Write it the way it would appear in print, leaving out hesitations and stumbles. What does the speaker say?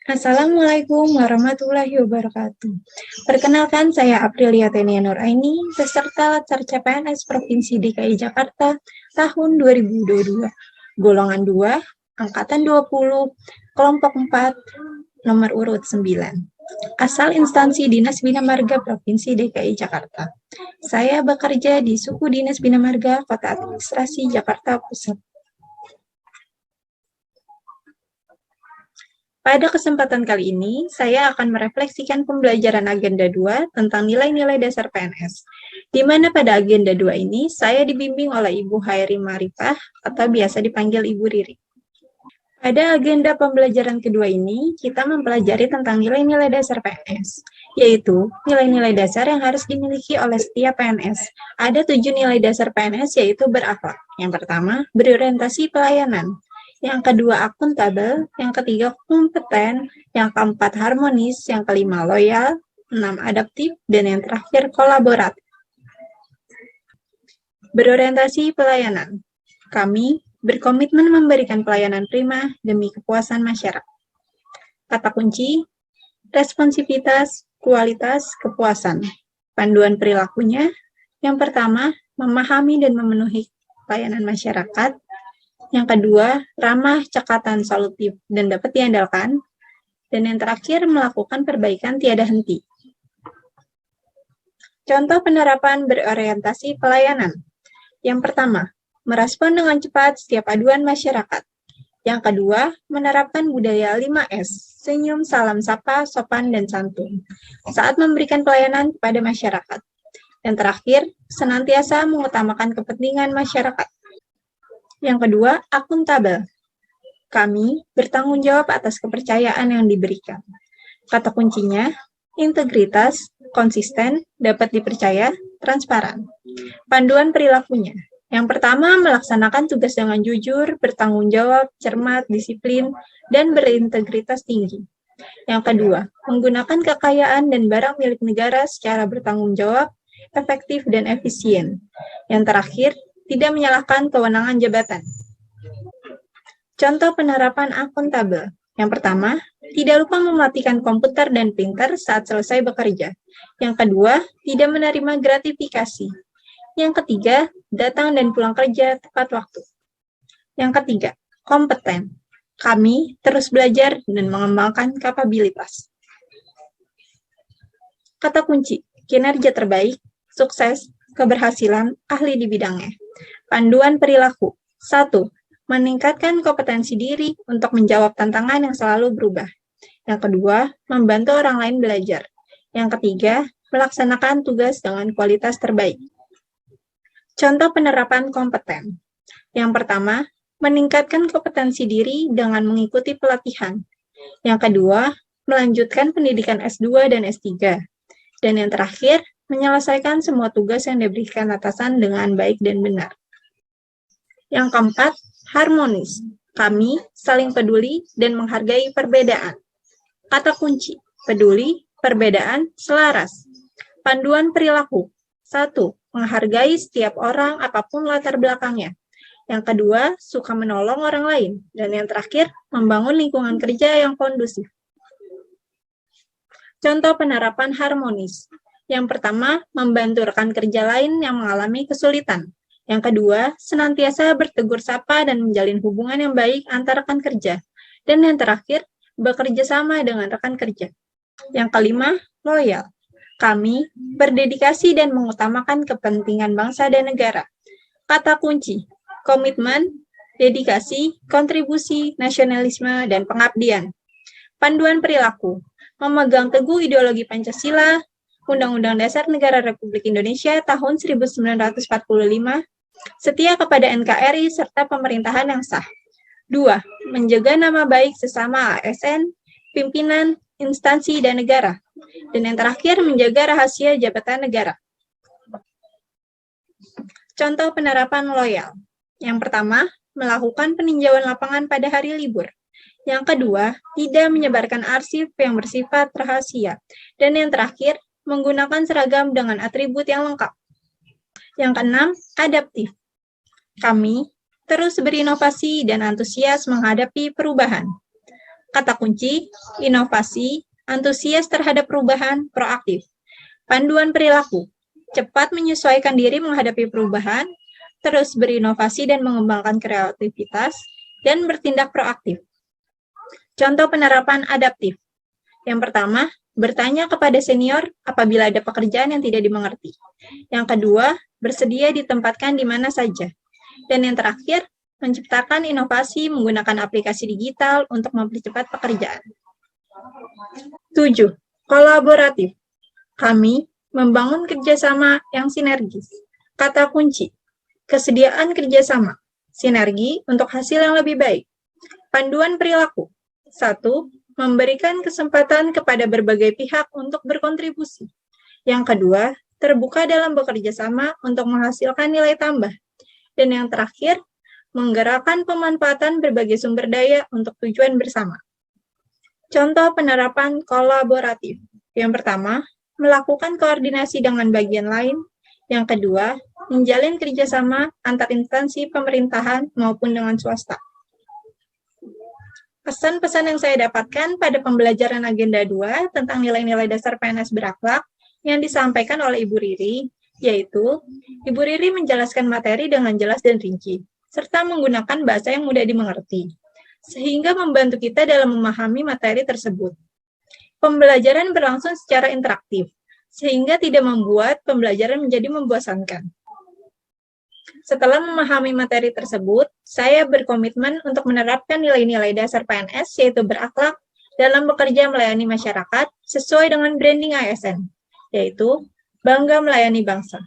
Assalamualaikum warahmatullahi wabarakatuh. Perkenalkan, saya Aprilia Tenia Nuraini, peserta Latsar CPNS Provinsi DKI Jakarta tahun 2022, golongan 2, angkatan 20, kelompok 4, nomor urut 9. Asal instansi Dinas Bina Marga Provinsi DKI Jakarta. Saya bekerja di Suku Dinas Bina Marga Kota Administrasi Jakarta Pusat. Pada kesempatan kali ini, saya akan merefleksikan pembelajaran Agenda 2 tentang nilai-nilai dasar PNS, di mana pada Agenda 2 ini saya dibimbing oleh Ibu Hairi Marifah atau biasa dipanggil Ibu Riri. Pada agenda pembelajaran kedua ini, kita mempelajari tentang nilai-nilai dasar PNS, yaitu nilai-nilai dasar yang harus dimiliki oleh setiap PNS. Ada 7 nilai dasar PNS, yaitu berakhlak. Yang pertama, berorientasi pelayanan. Yang kedua, akuntabel. Yang ketiga, kompeten. Yang keempat, harmonis. Yang kelima, loyal. 6, adaptif. Dan yang terakhir, kolaboratif. Berorientasi pelayanan. Kami berkomitmen memberikan pelayanan prima demi kepuasan masyarakat. Kata kunci, responsivitas, kualitas, kepuasan. Panduan perilakunya, yang pertama, memahami dan memenuhi pelayanan masyarakat. Yang kedua, ramah, cekatan, solutif, dan dapat diandalkan. Dan yang terakhir, melakukan perbaikan tiada henti. Contoh penerapan berorientasi pelayanan. Yang pertama, merespon dengan cepat setiap aduan masyarakat. Yang kedua, menerapkan budaya 5S, senyum, salam sapa, sopan, dan santun, saat memberikan pelayanan kepada masyarakat. Yang terakhir, senantiasa mengutamakan kepentingan masyarakat. Yang kedua, akuntabel. Kami bertanggung jawab atas kepercayaan yang diberikan. Kata kuncinya, integritas, konsisten, dapat dipercaya, transparan. Panduan perilakunya. Yang pertama, melaksanakan tugas dengan jujur, bertanggung jawab, cermat, disiplin, dan berintegritas tinggi. Yang kedua, menggunakan kekayaan dan barang milik negara secara bertanggung jawab, efektif, dan efisien. Yang terakhir, tidak menyalahkan kewenangan jabatan. Contoh penerapan akuntabel. Yang pertama, tidak lupa mematikan komputer dan printer saat selesai bekerja. Yang kedua, tidak menerima gratifikasi. Yang ketiga, datang dan pulang kerja tepat waktu. Yang ketiga, kompeten. Kami terus belajar dan mengembangkan kapabilitas. Kata kunci, kinerja terbaik, sukses, keberhasilan, ahli di bidangnya. Panduan perilaku. 1. Meningkatkan kompetensi diri untuk menjawab tantangan yang selalu berubah. Yang kedua, membantu orang lain belajar. Yang ketiga, melaksanakan tugas dengan kualitas terbaik. Contoh penerapan kompeten. Yang pertama, meningkatkan kompetensi diri dengan mengikuti pelatihan. Yang kedua, melanjutkan pendidikan S2 dan S3. Dan yang terakhir, menyelesaikan semua tugas yang diberikan atasan dengan baik dan benar. Yang keempat, harmonis. Kami saling peduli dan menghargai perbedaan. Kata kunci, peduli, perbedaan, selaras. Panduan perilaku. 1. Menghargai setiap orang apapun latar belakangnya. Yang kedua, suka menolong orang lain. Dan yang terakhir, membangun lingkungan kerja yang kondusif. Contoh penerapan harmonis. Yang pertama, membantu rekan kerja lain yang mengalami kesulitan. Yang kedua, senantiasa bertegur sapa dan menjalin hubungan yang baik antar rekan kerja. Dan yang terakhir, bekerja sama dengan rekan kerja. Yang kelima, loyal. Kami berdedikasi dan mengutamakan kepentingan bangsa dan negara. Kata kunci, komitmen, dedikasi, kontribusi, nasionalisme, dan pengabdian. Panduan perilaku, memegang teguh ideologi Pancasila, Undang-Undang Dasar Negara Republik Indonesia tahun 1945, setia kepada NKRI serta pemerintahan yang sah. 2. Menjaga nama baik sesama ASN, pimpinan, instansi, dan negara. Dan yang terakhir, menjaga rahasia jabatan negara. Contoh penerapan loyal. Yang pertama, melakukan peninjauan lapangan pada hari libur. Yang kedua, tidak menyebarkan arsip yang bersifat rahasia. Dan yang terakhir, menggunakan seragam dengan atribut yang lengkap. Yang keenam, adaptif. Kami terus berinovasi dan antusias menghadapi perubahan. Kata kunci, inovasi, antusias terhadap perubahan, proaktif. Panduan perilaku, cepat menyesuaikan diri menghadapi perubahan, terus berinovasi dan mengembangkan kreativitas, dan bertindak proaktif. Contoh penerapan adaptif. Yang pertama, bertanya kepada senior apabila ada pekerjaan yang tidak dimengerti. Yang kedua, bersedia ditempatkan di mana saja. Dan yang terakhir, menciptakan inovasi menggunakan aplikasi digital untuk mempercepat pekerjaan. 7. Kolaboratif. Kami membangun kerjasama yang sinergis. Kata kunci, kesediaan kerjasama, sinergi untuk hasil yang lebih baik. Panduan perilaku. 1. Memberikan kesempatan kepada berbagai pihak untuk berkontribusi. Yang kedua, terbuka dalam bekerja sama untuk menghasilkan nilai tambah. Dan yang terakhir, menggerakkan pemanfaatan berbagai sumber daya untuk tujuan bersama. Contoh penerapan kolaboratif. Yang pertama, melakukan koordinasi dengan bagian lain. Yang kedua, menjalin kerjasama antar instansi pemerintahan maupun dengan swasta. Pesan-pesan yang saya dapatkan pada pembelajaran agenda 2 tentang nilai-nilai dasar PNS berakhlak yang disampaikan oleh Ibu Riri, yaitu Ibu Riri menjelaskan materi dengan jelas dan rinci, serta menggunakan bahasa yang mudah dimengerti, sehingga membantu kita dalam memahami materi tersebut. Pembelajaran berlangsung secara interaktif, sehingga tidak membuat pembelajaran menjadi membosankan. Setelah memahami materi tersebut, saya berkomitmen untuk menerapkan nilai-nilai dasar PNS, yaitu berakhlak, dalam bekerja melayani masyarakat sesuai dengan branding ASN, yaitu bangga melayani bangsa.